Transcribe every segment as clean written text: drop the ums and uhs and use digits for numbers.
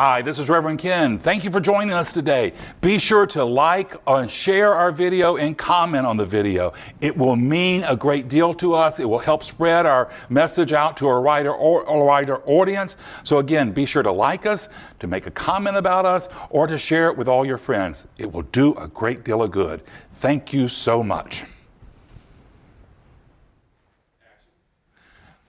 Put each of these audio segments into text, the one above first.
Hi, this is Reverend Ken. Thank you for joining us today. Be sure to like and share our video and comment on the video. It will mean a great deal to us. It will help spread our message out to a wider audience. So again, be sure to like us, to make a comment about us, or to share it with all your friends. It will do a great deal of good. Thank you so much.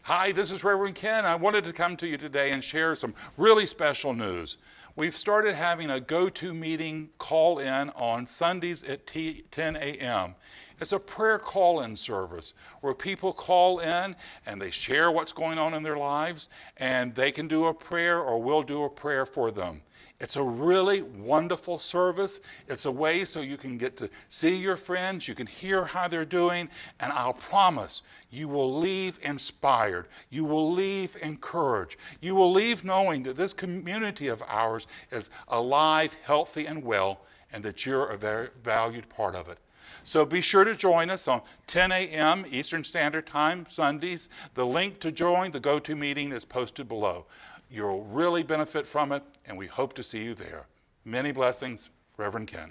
Hi, this is Reverend Ken. I wanted to come to you today and share some really special news. We've started having a go-to meeting call-in on Sundays at 10 a.m. It's a prayer call-in service where people call in and they share what's going on in their lives, and they can do a prayer or we'll do a prayer for them. It's a really wonderful service. It's a way so you can get to see your friends, you can hear how they're doing, and I'll promise you will leave inspired. You will leave encouraged. You will leave knowing that this community of ours is alive, healthy, and well, and that you're a very valued part of it. So be sure to join us on 10 a.m. Eastern Standard Time, Sundays. The link to join the go-to meeting is posted below. You'll really benefit from it, and we hope to see you there. Many blessings, Reverend Ken.